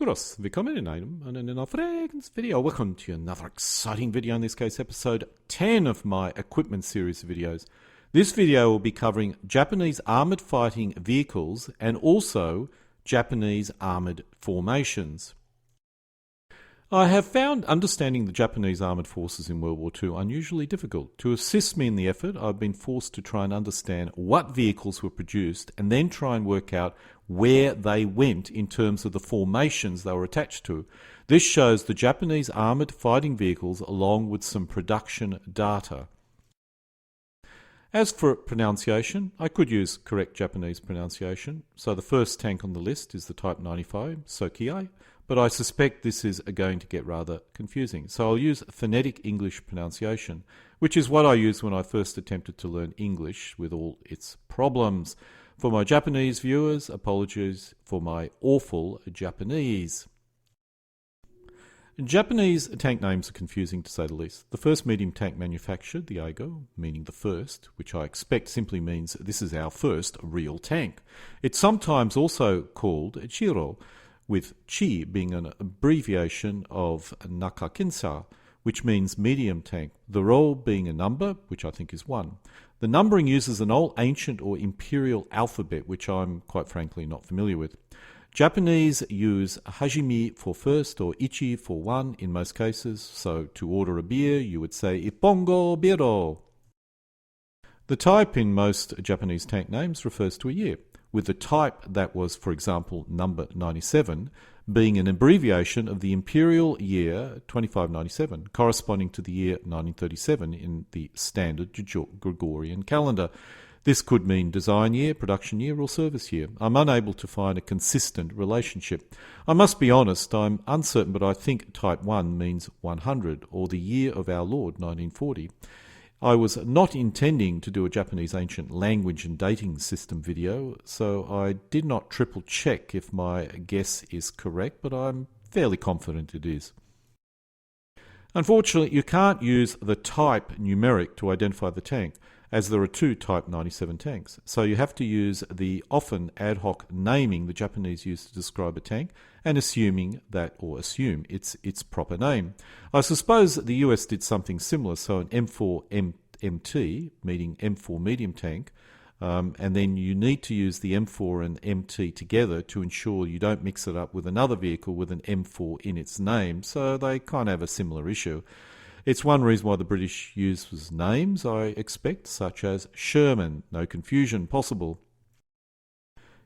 Gross, willkommen in einem aufregendes video. Welcome to another exciting video, in this case episode 10 of my equipment series of videos. This video will be covering Japanese armoured fighting vehicles and also Japanese armoured formations. I have found understanding the Japanese armoured forces in World War II unusually difficult. To assist me in the effort, I've been forced to try and understand what vehicles were produced and then try and work out where they went in terms of the formations they were attached to. This shows the Japanese armoured fighting vehicles along with some production data. As for pronunciation, I could use correct Japanese pronunciation. So the first tank on the list is the Type 95, s6e10, but I suspect this is going to get rather confusing. So I'll use phonetic English pronunciation, which is what I used when I first attempted to learn English with all its problems. For my Japanese viewers, apologies for my awful Japanese. Japanese tank names are confusing to say the least. The first medium tank manufactured, the Eigo, meaning the first, which I expect simply means this is our first real tank. It's sometimes also called Chiro, with Chi being an abbreviation of Nakakinsa, which means medium tank, the rho being a number, which I think is 1. The numbering uses an old ancient or imperial alphabet, which I'm quite frankly not familiar with. Japanese use hajimi for first or ichi for 1 in most cases, so to order a beer you would say ippongo biro. The type in most Japanese tank names refers to a year, with the type that was, for example, number 97, being an abbreviation of the imperial year 2597, corresponding to the year 1937 in the standard Gregorian calendar. This could mean design year, production year, or service year. I'm unable to find a consistent relationship. I must be honest, I'm uncertain, but I think type 1 means 100, or the year of our Lord, 1940. I was not intending to do a Japanese ancient language and dating system video, so I did not triple check if my guess is correct, but I'm fairly confident it is. Unfortunately, you can't use the type numeric to identify the tank, as there are 2 Type 97 tanks. So you have to use the often ad hoc naming the Japanese use to describe a tank and assume it's its proper name. I suppose the US did something similar, so an M4 MT, meaning M4 medium tank, and then you need to use the M4 and MT together to ensure you don't mix it up with another vehicle with an M4 in its name, so they kind of have a similar issue. It's one reason why the British uses names, I expect, such as Sherman, no confusion possible.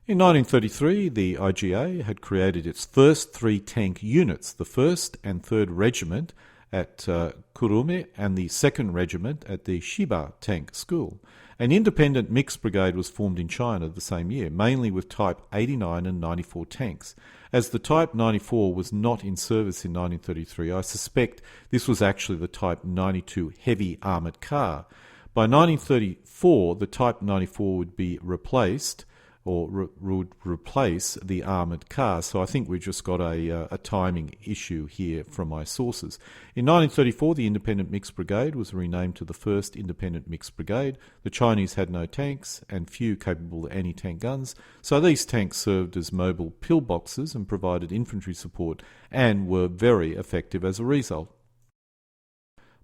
In 1933, the IGA had created its first 3 tank units, the 1st and 3rd Regiment at Kurume and the 2nd Regiment at the Shiba Tank School. An independent mixed brigade was formed in China the same year, mainly with Type 89 and 94 tanks. As the Type 94 was not in service in 1933, I suspect this was actually the Type 92 heavy armoured car. By 1934, the Type 94 would be replaced, or would replace the armoured car. So I think we've just got a timing issue here from my sources. In 1934, the Independent Mixed Brigade was renamed to the 1st Independent Mixed Brigade. The Chinese had no tanks and few capable anti-tank guns, so these tanks served as mobile pillboxes and provided infantry support and were very effective as a result.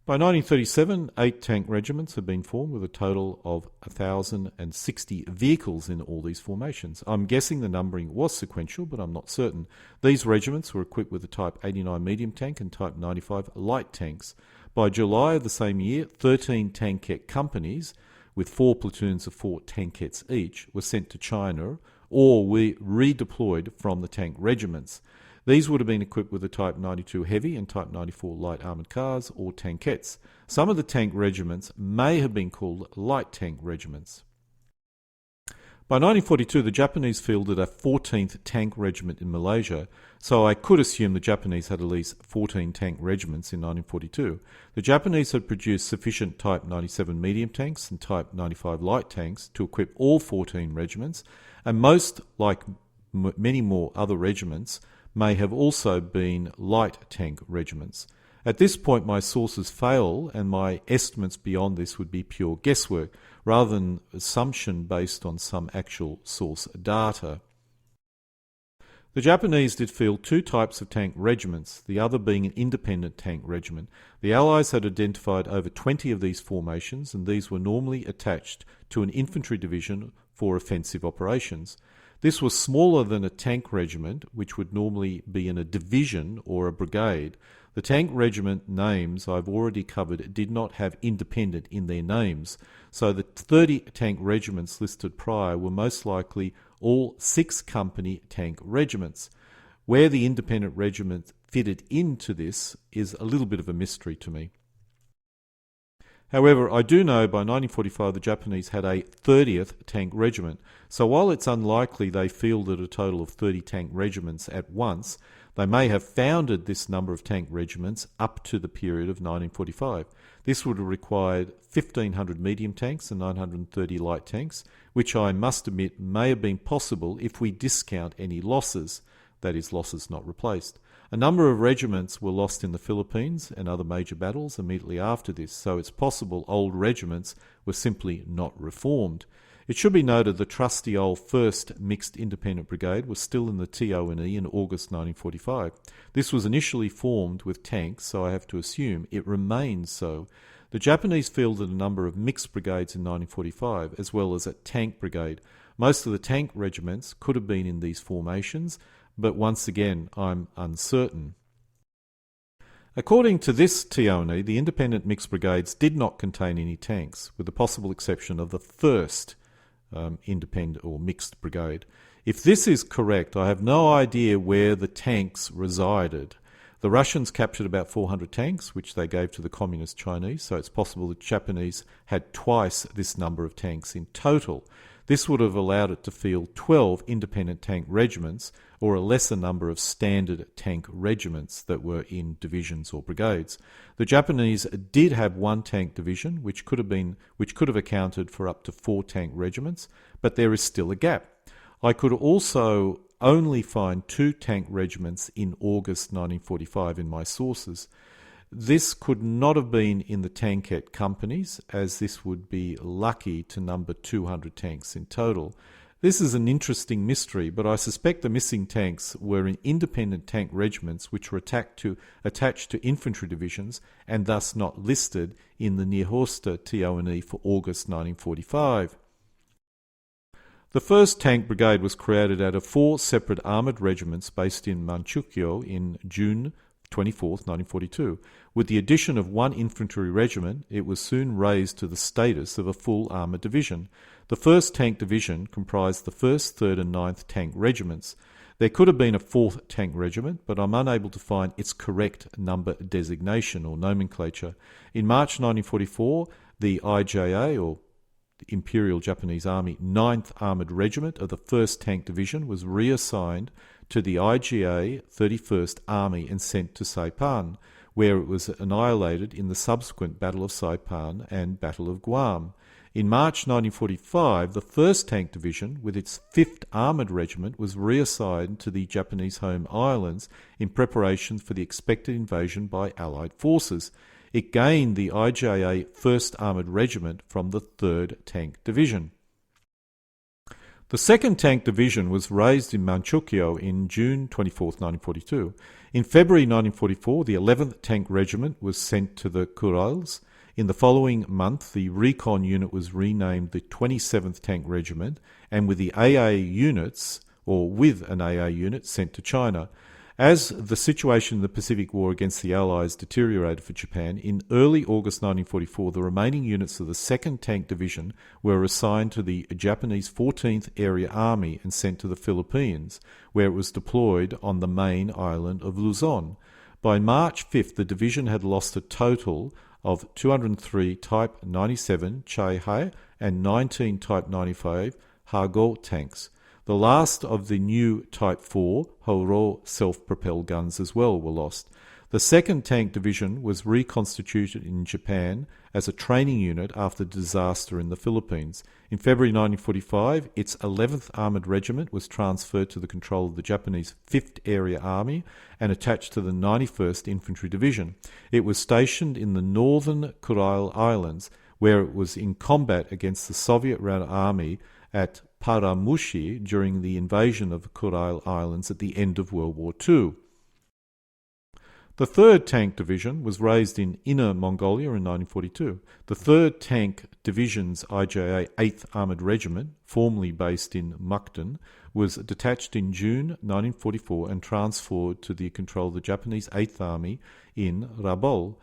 By 1937, 8 tank regiments had been formed with a total of 1,060 vehicles in all these formations. I'm guessing the numbering was sequential, but I'm not certain. These regiments were equipped with the Type 89 medium tank and Type 95 light tanks. By July of the same year, 13 tankette companies, with 4 platoons of 4 tankettes each, were sent to China or were redeployed from the tank regiments. These would have been equipped with the Type 92 heavy and Type 94 light armoured cars or tankettes. Some of the tank regiments may have been called light tank regiments. By 1942, the Japanese fielded a 14th tank regiment in Malaysia, so I could assume the Japanese had at least 14 tank regiments in 1942. The Japanese had produced sufficient Type 97 medium tanks and Type 95 light tanks to equip all 14 regiments, and most, like many more other regiments, may have also been light tank regiments. At this point my sources fail and my estimates beyond this would be pure guesswork rather than assumption based on some actual source data. The Japanese did field two types of tank regiments, the other being an independent tank regiment. The Allies had identified over 20 of these formations, and these were normally attached to an infantry division for offensive operations. This was smaller than a tank regiment, which would normally be in a division or a brigade. The tank regiment names I've already covered did not have independent in their names, so the 30 tank regiments listed prior were most likely all 6-company tank regiments. Where the independent regiment fitted into this is a little bit of a mystery to me. However, I do know by 1945 the Japanese had a 30th tank regiment, so while it's unlikely they fielded a total of 30 tank regiments at once, they may have founded this number of tank regiments up to the period of 1945. This would have required 1,500 medium tanks and 930 light tanks, which I must admit may have been possible if we discount any losses, that is, losses not replaced. A number of regiments were lost in the Philippines and other major battles immediately after this, so it's possible old regiments were simply not reformed. It should be noted the trusty old 1st Mixed Independent Brigade was still in the TONE in August 1945. This was initially formed with tanks, so I have to assume it remains so. The Japanese fielded a number of mixed brigades in 1945, as well as a tank brigade. Most of the tank regiments could have been in these formations, but once again, I'm uncertain. According to this TONE, the independent mixed brigades did not contain any tanks, with the possible exception of the 1st independent or mixed brigade. If this is correct, I have no idea where the tanks resided. The Russians captured about 400 tanks, which they gave to the Communist Chinese, so it's possible the Japanese had twice this number of tanks in total. This would have allowed it to field 12 independent tank regiments, or a lesser number of standard tank regiments that were in divisions or brigades. The Japanese did have one tank division, which could have accounted for up to 4 tank regiments, but there is still a gap. I could also only find 2 tank regiments in August 1945 in my sources. This could not have been in the tankette companies, as this would be lucky to number 200 tanks in total. This is an interesting mystery, but I suspect the missing tanks were in independent tank regiments which were attached to infantry divisions and thus not listed in the Niehorster TONE for August 1945. The 1st Tank Brigade was created out of 4 separate armoured regiments based in Manchukuo in June 24, 1942. With the addition of 1 infantry regiment, it was soon raised to the status of a full armoured division. The 1st Tank Division comprised the 1st, 3rd and 9th Tank Regiments. There could have been a 4th Tank Regiment, but I'm unable to find its correct number designation or nomenclature. In March 1944, the IJA, or the Imperial Japanese Army 9th Armoured Regiment of the 1st Tank Division, was reassigned to the IJA 31st Army and sent to Saipan, where it was annihilated in the subsequent Battle of Saipan and Battle of Guam. In March 1945, the 1st Tank Division, with its 5th Armoured Regiment, was reassigned to the Japanese home islands in preparation for the expected invasion by Allied forces. It gained the IJA 1st Armoured Regiment from the 3rd Tank Division. The 2nd Tank Division was raised in Manchukuo in June 24, 1942. In February 1944, the 11th Tank Regiment was sent to the Kurils. In the following month, the recon unit was renamed the 27th Tank Regiment, and with the AA units, or with an AA unit, sent to China. As the situation in the Pacific War against the Allies deteriorated for Japan, in early August 1944, the remaining units of the 2nd Tank Division were assigned to the Japanese 14th Area Army and sent to the Philippines, where it was deployed on the main island of Luzon. By March 5th, the division had lost a total of 203 Type 97 Chaihai and 19 Type 95 Hago tanks. The last of the new Type 4 Horo self-propelled guns as well were lost. The 2nd Tank Division was reconstituted in Japan as a training unit after the disaster in the Philippines. In February 1945, its 11th Armoured Regiment was transferred to the control of the Japanese 5th Area Army and attached to the 91st Infantry Division. It was stationed in the northern Kuril Islands, where it was in combat against the Soviet Red Army at Paramushi during the invasion of the Kuril Islands at the end of World War II. The 3rd Tank Division was raised in Inner Mongolia in 1942. The 3rd Tank Division's IJA 8th Armoured Regiment, formerly based in Mukden, was detached in June 1944 and transferred to the control of the Japanese 8th Army in Rabaul.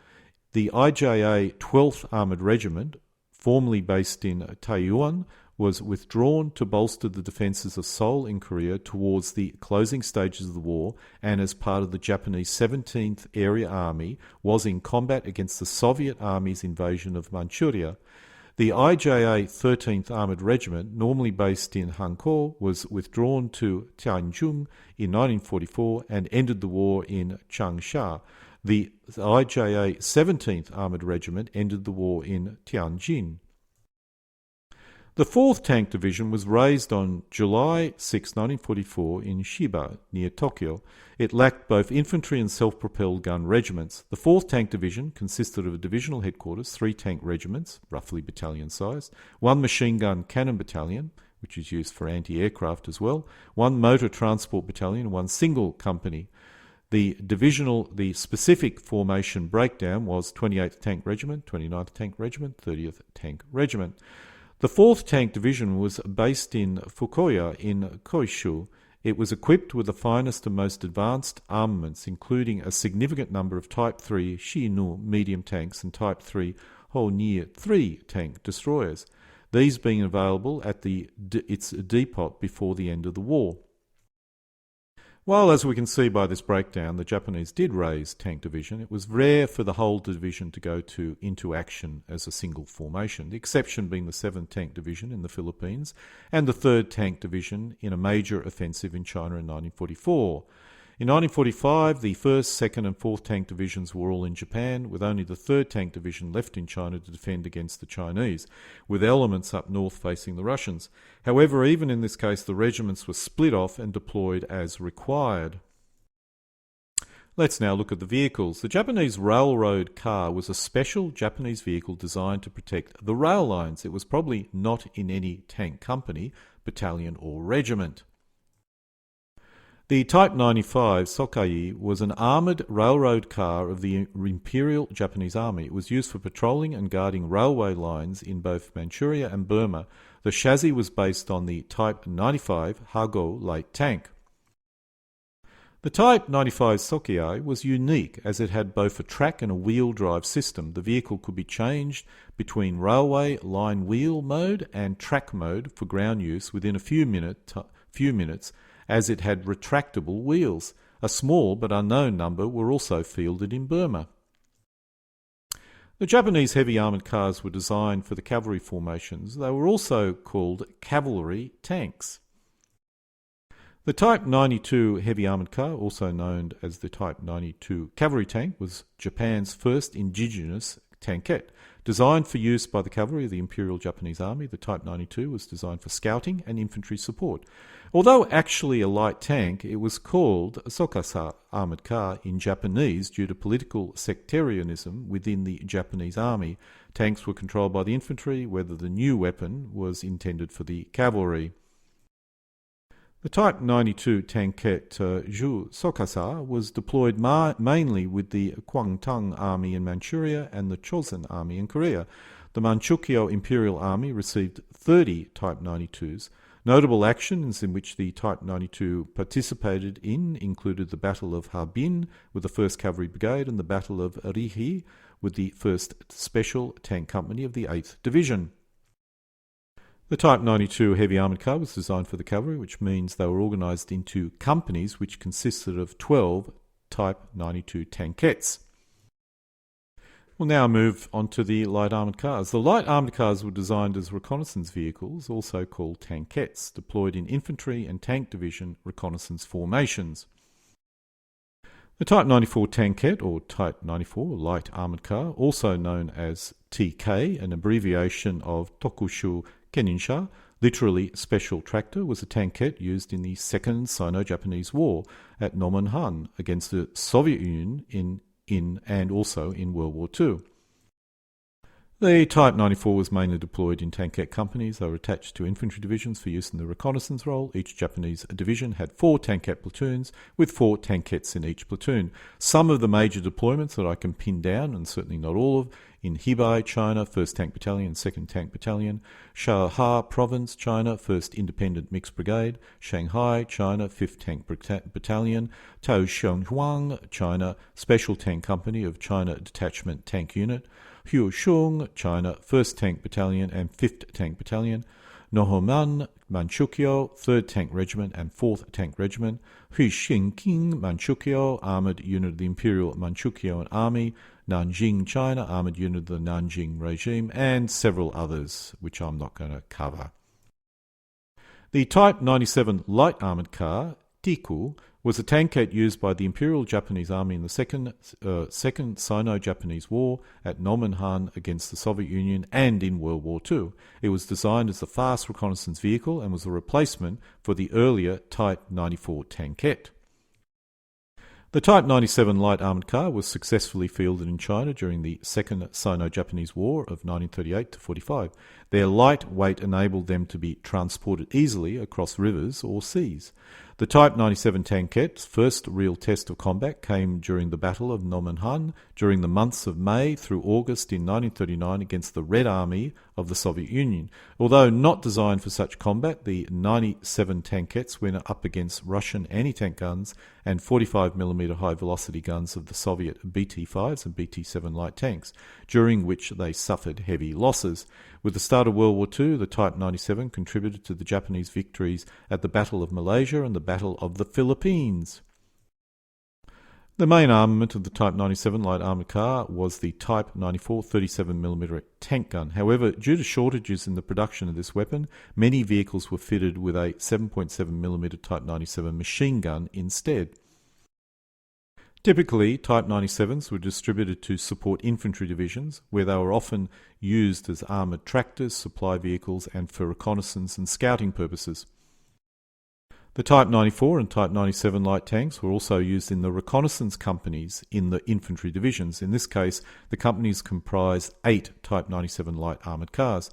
The IJA 12th Armoured Regiment, formerly based in Taiyuan, was withdrawn to bolster the defences of Seoul in Korea towards the closing stages of the war, and as part of the Japanese 17th Area Army was in combat against the Soviet Army's invasion of Manchuria. The IJA 13th Armoured Regiment, normally based in Hankou, was withdrawn to Tianjin in 1944 and ended the war in Changsha. The IJA 17th Armoured Regiment ended the war in Tianjin. The 4th Tank Division was raised on July 6, 1944 in Shiba, near Tokyo. It lacked both infantry and self-propelled gun regiments. The 4th Tank Division consisted of a divisional headquarters, 3 tank regiments, roughly battalion size, 1 machine gun cannon battalion, which is used for anti-aircraft as well, 1 motor transport battalion, and 1 single company. The specific formation breakdown was 28th Tank Regiment, 29th Tank Regiment, 30th Tank Regiment. The 4th Tank Division was based in Fukuoka in Kyushu. It was equipped with the finest and most advanced armaments, including a significant number of Type 3 Shinu medium tanks and Type 3 Ho-Nier 3 tank destroyers, these being available at its depot before the end of the war. While, as we can see by this breakdown, the Japanese did raise Tank Division, it was rare for the whole division to go into action as a single formation, the exception being the 7th Tank Division in the Philippines and the 3rd Tank Division in a major offensive in China in 1944. In 1945, the 1st, 2nd and 4th Tank Divisions were all in Japan, with only the 3rd Tank Division left in China to defend against the Chinese, with elements up north facing the Russians. However, even in this case, the regiments were split off and deployed as required. Let's now look at the vehicles. The Japanese railroad car was a special Japanese vehicle designed to protect the rail lines. It was probably not in any tank company, battalion or regiment. The Type 95 Sokai was an armoured railroad car of the Imperial Japanese Army. It was used for patrolling and guarding railway lines in both Manchuria and Burma. The chassis was based on the Type 95 Hago light tank. The Type 95 Sokai was unique as it had both a track and a wheel drive system. The vehicle could be changed between railway line wheel mode and track mode for ground use within a few minutes, as it had retractable wheels. A small but unknown number were also fielded in Burma. The Japanese heavy armoured cars were designed for the cavalry formations. They were also called cavalry tanks. The Type 92 heavy armoured car, also known as the Type 92 cavalry tank, was Japan's first indigenous tankette. Designed for use by the cavalry of the Imperial Japanese Army, the Type 92 was designed for scouting and infantry support. Although actually a light tank, it was called a Sokasa armoured car in Japanese due to political sectarianism within the Japanese Army. Tanks were controlled by the infantry, whether the new weapon was intended for the cavalry. The Type 92 tankette Ju Sokasa was deployed mainly with the Kwangtung Army in Manchuria and the Chosen Army in Korea. The Manchukuo Imperial Army received 30 Type 92s. Notable actions in which the Type 92 participated in included the Battle of Harbin with the 1st Cavalry Brigade and the Battle of Rihi with the 1st Special Tank Company of the 8th Division. The Type 92 heavy armoured car was designed for the cavalry, which means they were organised into companies which consisted of 12 Type 92 tankettes. We'll now move on to the light armoured cars. The light armoured cars were designed as reconnaissance vehicles, also called tankettes, deployed in infantry and tank division reconnaissance formations. The Type 94 tankette, or Type 94 light armoured car, also known as TK, an abbreviation of Tokushu Keninsha, literally special tractor, was a tankette used in the Second Sino-Japanese War at Nomonhan against the Soviet Union in and also in World War II. The Type 94 was mainly deployed in tankette companies. They were attached to infantry divisions for use in the reconnaissance role. Each Japanese division had 4 tankette platoons, with 4 tankettes in each platoon. Some of the major deployments that I can pin down, and certainly not all of, in Hebei, China, 1st Tank Battalion, 2nd Tank Battalion; Shahe Province, China, 1st Independent Mixed Brigade; Shanghai, China, 5th Tank Battalion; Taoxionghuang, China, Special Tank Company of China Detachment Tank Unit; Huoshung, China, 1st Tank Battalion and 5th Tank Battalion; Nohoman, Manchukuo, 3rd Tank Regiment and 4th Tank Regiment; Huixingqing, Manchukuo, Armoured Unit of the Imperial Manchukuoan Army; Nanjing, China, Armoured Unit of the Nanjing Regime, and several others, which I'm not going to cover. The Type 97 light armoured car, Tiku, was a tankette used by the Imperial Japanese Army in the Second Sino-Japanese War at Normanhan against the Soviet Union and in World War II. It was designed as a fast reconnaissance vehicle and was a replacement for the earlier Type 94 tankette. The Type 97 light armoured car was successfully fielded in China during the Second Sino-Japanese War of 1938-45. Their light weight enabled them to be transported easily across rivers or seas. The Type 97 tankette's first real test of combat came during the Battle of Normanhan during the months of May through August in 1939 against the Red Army of the Soviet Union. Although not designed for such combat, the 97 tankettes went up against Russian anti-tank guns and 45mm high-velocity guns of the Soviet BT-5s and BT-7 light tanks, during which they suffered heavy losses. With the start of World War II, the Type 97 contributed to the Japanese victories at the Battle of Malaysia and the Battle of the Philippines. The main armament of the Type 97 light armoured car was the Type 94 37mm tank gun. However, due to shortages in the production of this weapon, many vehicles were fitted with a 7.7mm Type 97 machine gun instead. Typically, Type 97s were distributed to support infantry divisions, where they were often used as armoured tractors, supply vehicles, and for reconnaissance and scouting purposes. The Type 94 and Type 97 light tanks were also used in the reconnaissance companies in the infantry divisions. In this case, the companies comprised 8 Type 97 light armoured cars.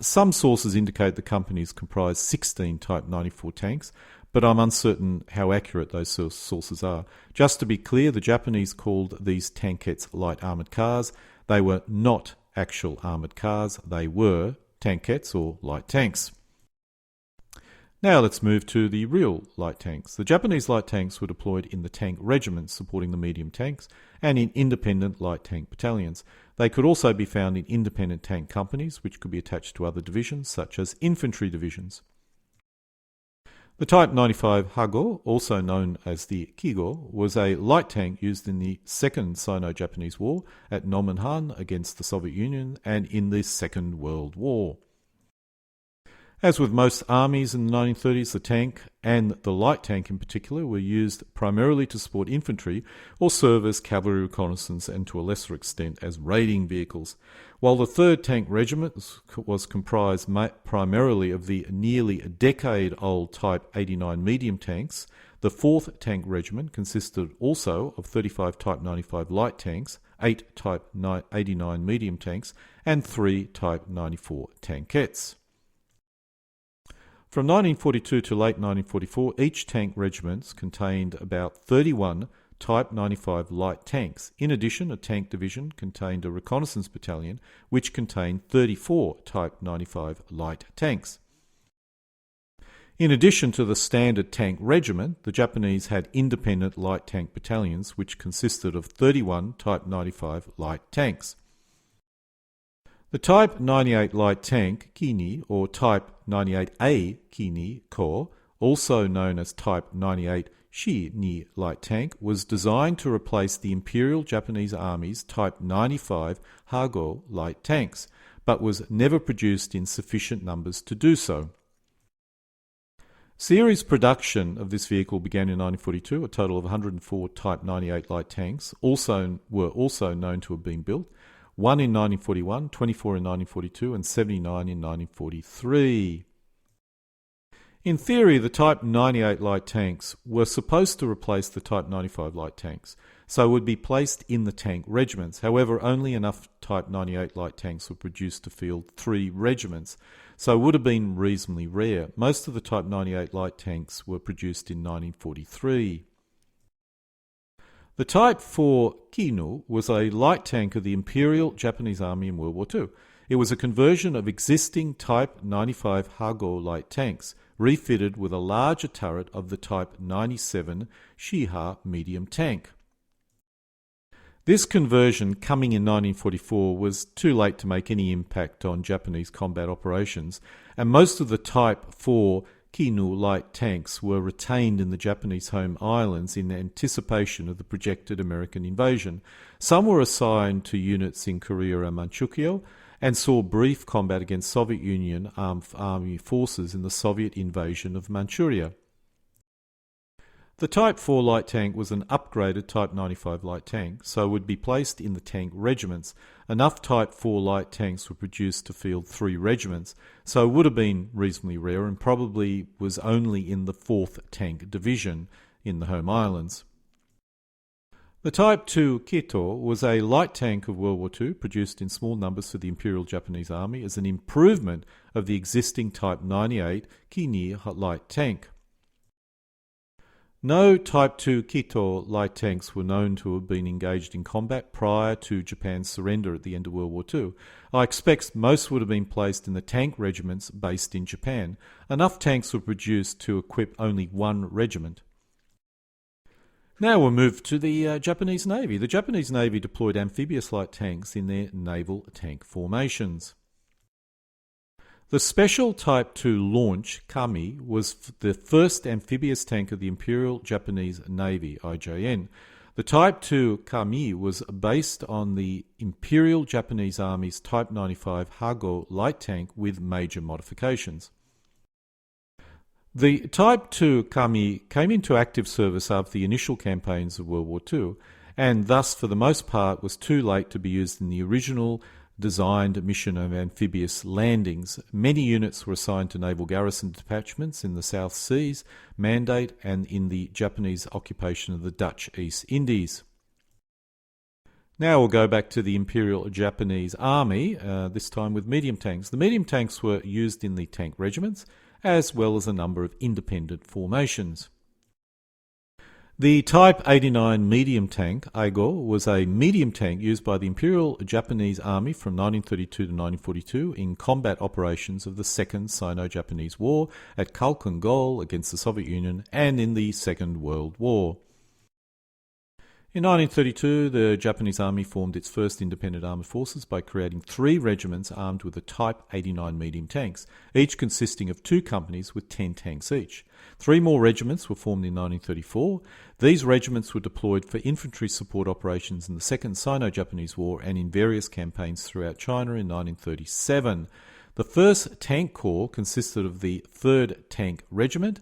Some sources indicate the companies comprised 16 Type 94 tanks, but I'm uncertain how accurate those sources are. Just to be clear, the Japanese called these tankettes light armoured cars. They were not actual armoured cars. They were tankettes or light tanks. Now let's move to the real light tanks. The Japanese light tanks were deployed in the tank regiments supporting the medium tanks and in independent light tank battalions. They could also be found in independent tank companies, which could be attached to other divisions, such as infantry divisions. The Type 95 Hago, also known as the Kigo, was a light tank used in the Second Sino-Japanese War at Normanhan against the Soviet Union and in the Second World War. As with most armies in the 1930s, the tank, and the light tank in particular, were used primarily to support infantry or serve as cavalry reconnaissance and to a lesser extent as raiding vehicles. While the 3rd Tank Regiment was comprised primarily of the nearly a decade-old Type 89 medium tanks, the 4th Tank Regiment consisted also of 35 Type 95 light tanks, 8 Type 89 medium tanks, and 3 Type 94 tankettes. From 1942 to late 1944, each tank regiment contained about 31 Type 95 light tanks. In addition, a tank division contained a reconnaissance battalion, which contained 34 Type 95 light tanks. In addition to the standard tank regiment, the Japanese had independent light tank battalions, which consisted of 31 Type 95 light tanks. The Type 98 light tank Kini, or Type 98A Kini Ko, also known as Type 98 Shi-Ni light tank, was designed to replace the Imperial Japanese Army's Type 95 Hago light tanks, but was never produced in sufficient numbers to do so. Series production of this vehicle began in 1942. A total of 104 Type 98 light tanks were also known to have been built. 1 in 1941, 24 in 1942, and 79 in 1943. In theory, the Type 98 light tanks were supposed to replace the Type 95 light tanks, so would be placed in the tank regiments. However, only enough Type 98 light tanks were produced to field 3 regiments, so it would have been reasonably rare. Most of the Type 98 light tanks were produced in 1943. The Type 4 Kinu was a light tank of the Imperial Japanese Army in World War II. It was a conversion of existing Type 95 Hago light tanks, refitted with a larger turret of the Type 97 Shiha medium tank. This conversion, coming in 1944, was too late to make any impact on Japanese combat operations, and most of the Type 4 Kinu light tanks were retained in the Japanese home islands in anticipation of the projected American invasion. Some were assigned to units in Korea and Manchukuo, and saw brief combat against Soviet Union army forces in the Soviet invasion of Manchuria. The Type 4 light tank was an upgraded Type 95 light tank, so would be placed in the tank regiments. Enough Type 4 light tanks were produced to field 3 regiments, so it would have been reasonably rare and probably was only in the 4th Tank Division in the home islands. The Type 2 Kito was a light tank of World War II, produced in small numbers for the Imperial Japanese Army as an improvement of the existing Type 98 Kini light tank. No Type 2 Kito light tanks were known to have been engaged in combat prior to Japan's surrender at the end of World War II. I expect most would have been placed in the tank regiments based in Japan. Enough tanks were produced to equip only 1 regiment. Now we'll move to the Japanese Navy. The Japanese Navy deployed amphibious light tanks in their naval tank formations. The Special Type 2 Launch Kami was the first amphibious tank of the Imperial Japanese Navy, IJN. The Type 2 Kami was based on the Imperial Japanese Army's Type 95 Hago light tank with major modifications. The Type 2 Kami came into active service after the initial campaigns of World War II, and thus for the most part was too late to be used in the original designed mission of amphibious landings. Many units were assigned to naval garrison detachments in the South Seas Mandate and in the Japanese occupation of the Dutch East Indies. Now we'll go back to the Imperial Japanese Army, this time with medium tanks. The medium tanks were used in the tank regiments, as well as a number of independent formations. The Type 89 medium tank, Aigo, was a medium tank used by the Imperial Japanese Army from 1932 to 1942 in combat operations of the Second Sino-Japanese War at Khalkhin Gol against the Soviet Union and in the Second World War. In 1932, the Japanese Army formed its first independent armed forces by creating 3 regiments armed with the Type 89 medium tanks, each consisting of 2 companies with 10 tanks each. 3 more regiments were formed in 1934. These regiments were deployed for infantry support operations in the Second Sino-Japanese War and in various campaigns throughout China in 1937. The 1st Tank Corps consisted of the 3rd Tank Regiment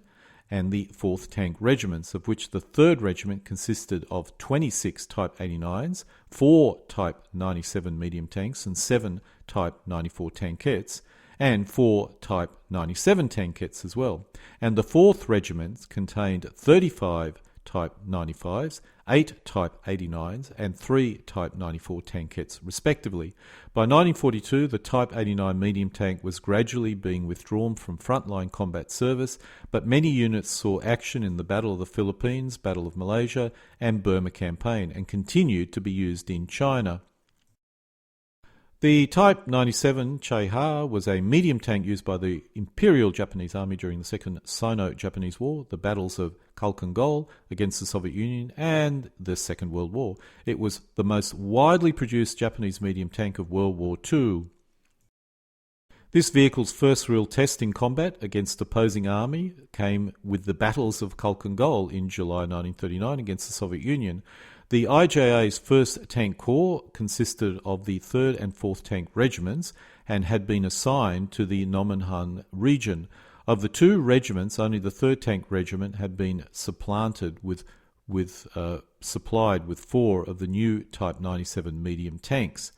and the 4th Tank Regiments, of which the 3rd Regiment consisted of 26 Type 89s, 4 Type 97 medium tanks and 7 Type 94 tankettes, and 4 Type 97 tankettes as well. And the 4th Regiment contained 35 Type 95s, 8 Type 89s and 3 Type 94 tankettes respectively. By 1942, the Type 89 medium tank was gradually being withdrawn from frontline combat service, but many units saw action in the Battle of the Philippines, Battle of Malaysia and Burma campaign and continued to be used in China. The Type 97 Chaiha was a medium tank used by the Imperial Japanese Army during the Second Sino-Japanese War, the battles of Khalkhin Gol against the Soviet Union, and the Second World War. It was the most widely produced Japanese medium tank of World War II. This vehicle's first real test in combat against opposing army came with the battles of Khalkhin Gol in July 1939 against the Soviet Union. The IJA's 1st Tank Corps consisted of the 3rd and 4th Tank Regiments and had been assigned to the Nomonhan region. Of the 2 regiments, only the 3rd Tank Regiment had been supplied with 4 of the new Type 97 medium tanks.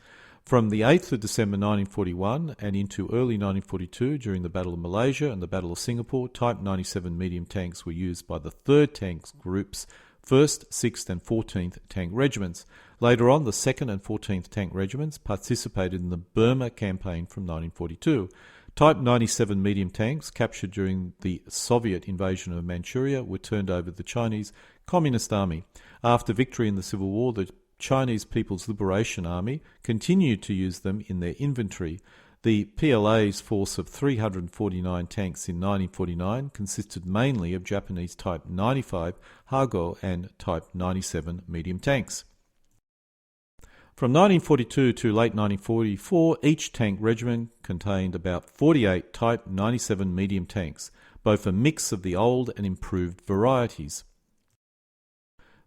From the 8th of December 1941 and into early 1942 during the Battle of Malaysia and the Battle of Singapore, Type 97 medium tanks were used by the 3rd Tank Group's 1st, 6th and 14th Tank Regiments. Later on, the 2nd and 14th Tank Regiments participated in the Burma Campaign from 1942. Type 97 medium tanks captured during the Soviet invasion of Manchuria were turned over to the Chinese Communist Army. After victory in the Civil War, the Chinese People's Liberation Army continued to use them in their inventory. The PLA's force of 349 tanks in 1949 consisted mainly of Japanese Type 95 Hago and Type 97 medium tanks. From 1942 to late 1944, each tank regiment contained about 48 Type 97 medium tanks, both a mix of the old and improved varieties.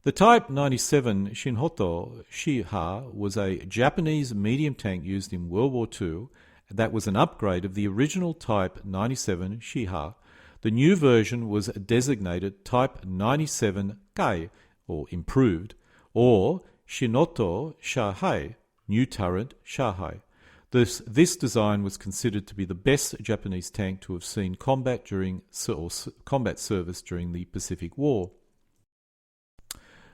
The Type 97 Shinhoto Shiha was a Japanese medium tank used in World War II that was an upgrade of the original Type 97 Shiha. The new version was designated Type 97 Kai, or improved, or Shinoto Shahai, new turret Shahai. This design was considered to be the best Japanese tank to have seen combat service during the Pacific War.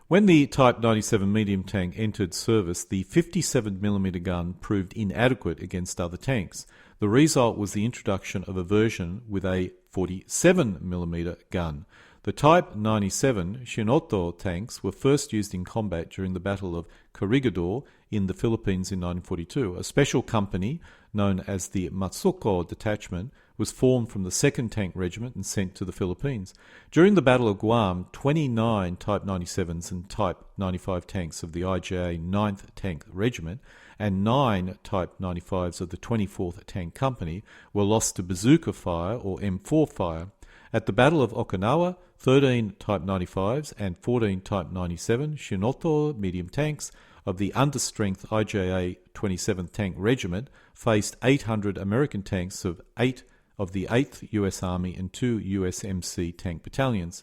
When the Type 97 medium tank entered service, the 57mm gun proved inadequate against other tanks. The result was the introduction of a version with a 47mm gun. The Type 97 Shinoto tanks were first used in combat during the Battle of Corregidor in the Philippines in 1942. A special company, known as the Matsuko Detachment, was formed from the 2nd Tank Regiment and sent to the Philippines. During the Battle of Guam, 29 Type 97s and Type 95 tanks of the IJA 9th Tank Regiment and 9 Type 95s of the 24th Tank Company were lost to bazooka fire or M4 fire. At the Battle of Okinawa, 13 Type 95s and 14 Type 97 Shinoto medium tanks of the understrength IJA 27th Tank Regiment faced 800 American tanks of the 8th US Army and 2 USMC tank battalions.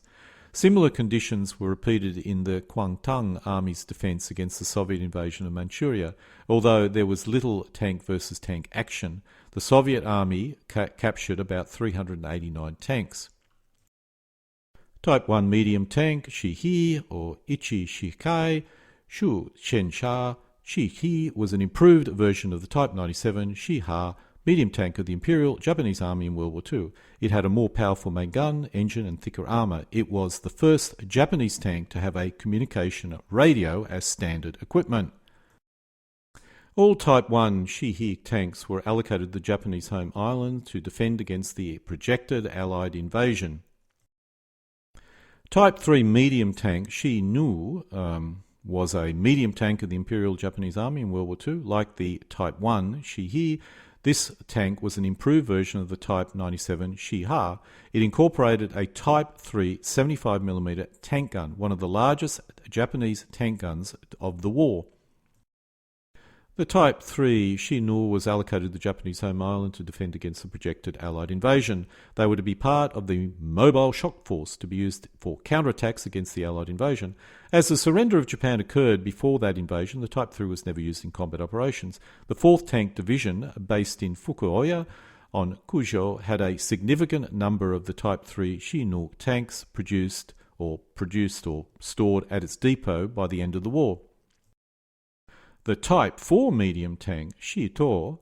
Similar conditions were repeated in the Kwangtung Army's defense against the Soviet invasion of Manchuria. Although there was little tank versus tank action, the Soviet Army captured about 389 tanks. Type 1 medium tank Shihi or Ichi Shikai Shu Shensha Shihi was an improved version of the Type 97 Shiha medium tank of the Imperial Japanese Army in World War II. It had a more powerful main gun, engine and thicker armour. It was the first Japanese tank to have a communication radio as standard equipment. All Type 1 Shihi tanks were allocated the Japanese home island to defend against the projected Allied invasion. Type 3 medium tank Shi-Nu was a medium tank of the Imperial Japanese Army in World War II. Like the Type 1 Shihi, this tank was an improved version of the Type 97 Shiha. It incorporated a Type 3 75mm tank gun, one of the largest Japanese tank guns of the war. The Type 3 Shi-Nu was allocated the Japanese home island to defend against the projected Allied invasion. They were to be part of the mobile shock force to be used for counterattacks against the Allied invasion. As the surrender of Japan occurred before that invasion, the Type 3 was never used in combat operations. The 4th Tank Division, based in Fukuoka on Kujo, had a significant number of the Type 3 Shi-Nu tanks produced or stored at its depot by the end of the war. The Type 4 medium tank, Shito,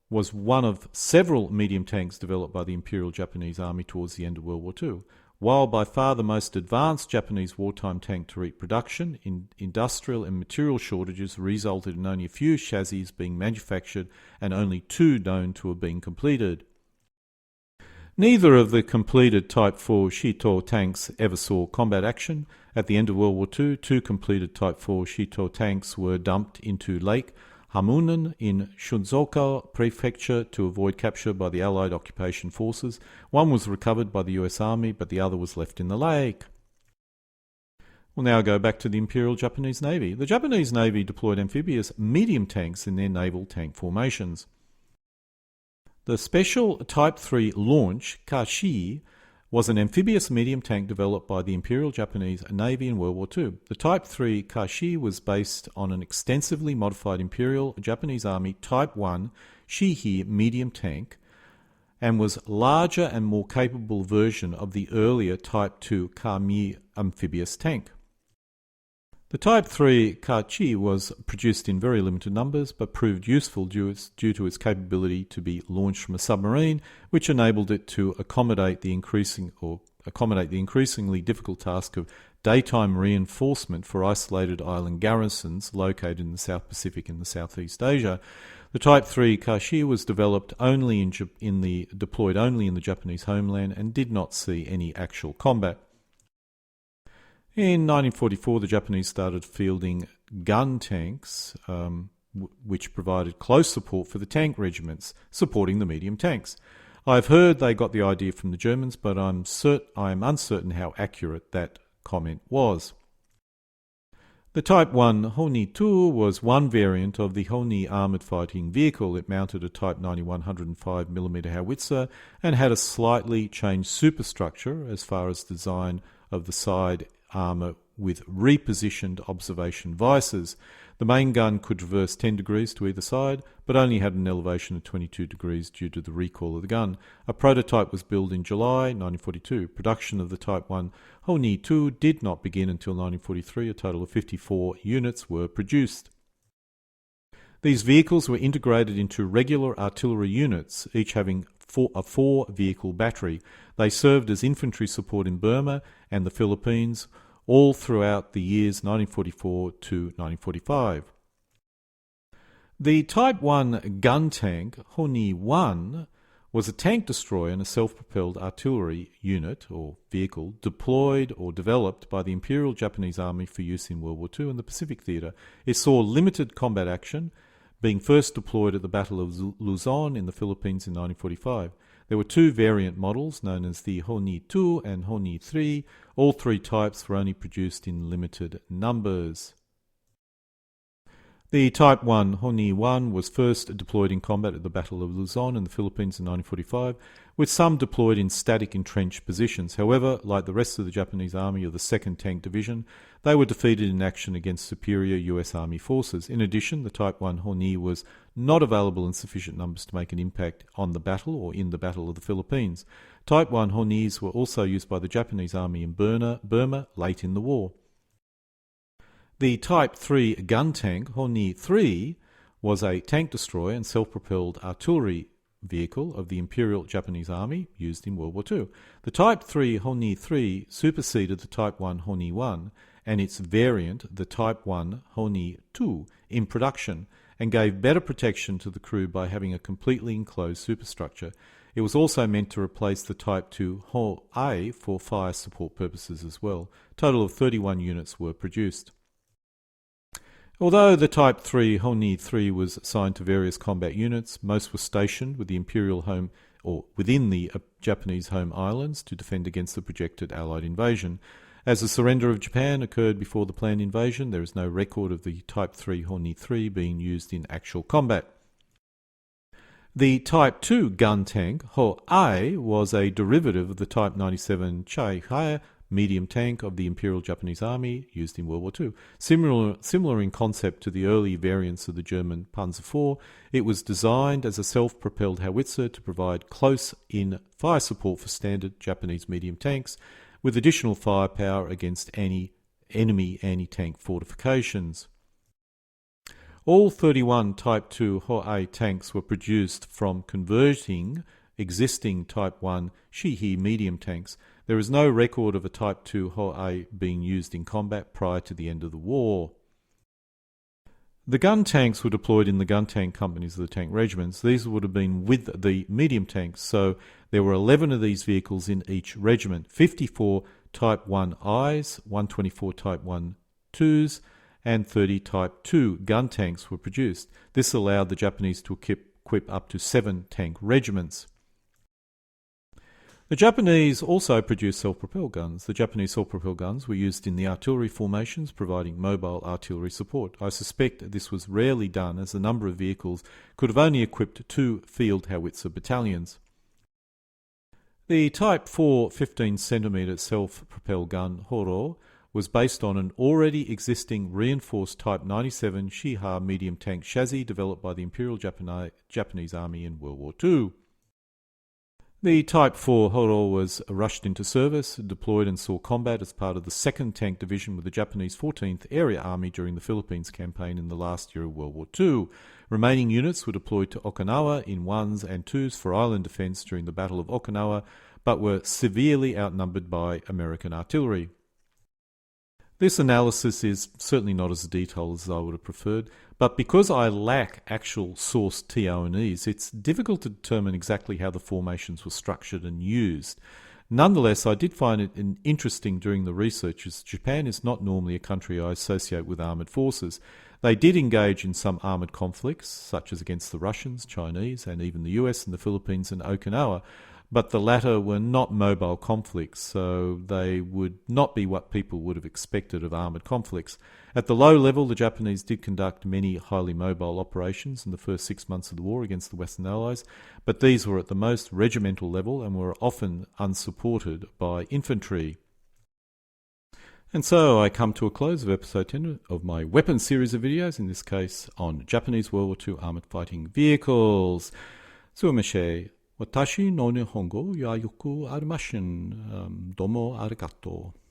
was one of several medium tanks developed by the Imperial Japanese Army towards the end of World War II. While by far the most advanced Japanese wartime tank to reach production, industrial and material shortages resulted in only a few chassis being manufactured and only 2 known to have been completed. Neither of the completed Type 4 Shito tanks ever saw combat action. At the end of World War II, 2 completed Type 4 Shito tanks were dumped into Lake Hamunen in Shunzoka Prefecture to avoid capture by the Allied occupation forces. One was recovered by the US Army, but the other was left in the lake. We'll now go back to the Imperial Japanese Navy. The Japanese Navy deployed amphibious medium tanks in their naval tank formations. The special Type 3 launch, Kashi, was an amphibious medium tank developed by the Imperial Japanese Navy in World War II. The Type 3 Kashi was based on an extensively modified Imperial Japanese Army Type 1 Shihi medium tank and was larger and more capable version of the earlier Type 2 Kami amphibious tank. The Type 3 Kachi was produced in very limited numbers but proved useful due to its capability to be launched from a submarine, which enabled it to accommodate the increasingly difficult task of daytime reinforcement for isolated island garrisons located in the South Pacific and the Southeast Asia. The Type 3 Kashi was developed only deployed only in the Japanese homeland and did not see any actual combat. In 1944, the Japanese started fielding gun tanks, which provided close support for the tank regiments supporting the medium tanks. I've heard they got the idea from the Germans, but I am uncertain how accurate that comment was. The Type 1 Honi 2 was one variant of the Honi armoured fighting vehicle. It mounted a Type 91 105mm howitzer and had a slightly changed superstructure as far as design of the side armour with repositioned observation vices. The main gun could traverse 10 degrees to either side, but only had an elevation of 22 degrees due to the recoil of the gun. A prototype was built in July 1942. Production of the Type 1 Honi 2 did not begin until 1943. A total of 54 units were produced. These vehicles were integrated into regular artillery units, each having a 4-vehicle battery. They served as infantry support in Burma and the Philippines all throughout the years 1944 to 1945. The Type 1 gun tank, Honi 1, was a tank destroyer and a self-propelled artillery unit or vehicle deployed or developed by the Imperial Japanese Army for use in World War II and the Pacific Theatre. It saw limited combat action, being first deployed at the Battle of Luzon in the Philippines in 1945. There were 2 variant models known as the Honi 2 and Honi 3. All 3 types were only produced in limited numbers. The Type 1 Honi 1 was first deployed in combat at the Battle of Luzon in the Philippines in 1945, with some deployed in static entrenched positions. However, like the rest of the Japanese Army of the 2nd Tank Division, they were defeated in action against superior US Army forces. In addition, the Type 1 Honi was not available in sufficient numbers to make an impact on the battle or in the Battle of the Philippines. Type 1 Honis were also used by the Japanese Army in Burma late in the war. The Type 3 gun tank, Honi 3, was a tank destroyer and self-propelled artillery vehicle of the Imperial Japanese Army used in World War II. The Type 3 Honi 3 superseded the Type 1 Honi 1 and its variant, the Type 1 Honi 2, in production and gave better protection to the crew by having a completely enclosed superstructure. It was also meant to replace the Type 2 Ho-A for fire support purposes as well. A total of 31 units were produced. Although the Type 3 Honi 3 was assigned to various combat units, most were stationed with the Imperial home or within the Japanese home islands to defend against the projected Allied invasion. As the surrender of Japan occurred before the planned invasion, there is no record of the Type 3 Honi 3 being used in actual combat. The Type 2 gun tank, Ho-A, was a derivative of the Type 97 Chai-Haya medium tank of the Imperial Japanese Army used in World War II. Similar in concept to the early variants of the German Panzer IV, it was designed as a self-propelled howitzer to provide close-in fire support for standard Japanese medium tanks, with additional firepower against enemy anti-tank fortifications. All 31 Type 2 Ho-A tanks were produced from converting existing Type 1 Shihi medium tanks. There is no record of a Type 2 Ho-A being used in combat prior to the end of the war. The gun tanks were deployed in the gun tank companies of the tank regiments. These would have been with the medium tanks, so there were 11 of these vehicles in each regiment, 54 Type 1Is, 124 Type 1-2s, and 30 Type 2 gun tanks were produced. This allowed the Japanese to equip up to 7 tank regiments. The Japanese also produced self-propelled guns. The Japanese self-propelled guns were used in the artillery formations, providing mobile artillery support. I suspect this was rarely done, as the number of vehicles could have only equipped 2 field howitzer battalions. The Type 4 15cm self-propelled gun Horo was based on an already existing reinforced Type 97 Shiha medium tank chassis developed by the Imperial Japanese Army in World War II. The Type 4 Horo was rushed into service, deployed and saw combat as part of the 2nd Tank Division with the Japanese 14th Area Army during the Philippines campaign in the last year of World War II. Remaining units were deployed to Okinawa in 1s and 2s for island defence during the Battle of Okinawa, but were severely outnumbered by American artillery. This analysis is certainly not as detailed as I would have preferred, but because I lack actual source TO&Es, it's difficult to determine exactly how the formations were structured and used. Nonetheless, I did find it interesting during the research, as Japan is not normally a country I associate with armoured forces. They did engage in some armoured conflicts, such as against the Russians, Chinese, and even the US and the Philippines and Okinawa, but the latter were not mobile conflicts, so they would not be what people would have expected of armoured conflicts. At the low level, the Japanese did conduct many highly mobile operations in the first 6 months of the war against the Western Allies, but these were at the most regimental level and were often unsupported by infantry. And so I come to a close of episode 10 of my weapons series of videos, in this case on Japanese World War II armoured fighting vehicles. Sumimasen. 私の日本語やよくありません。どうもありがとう。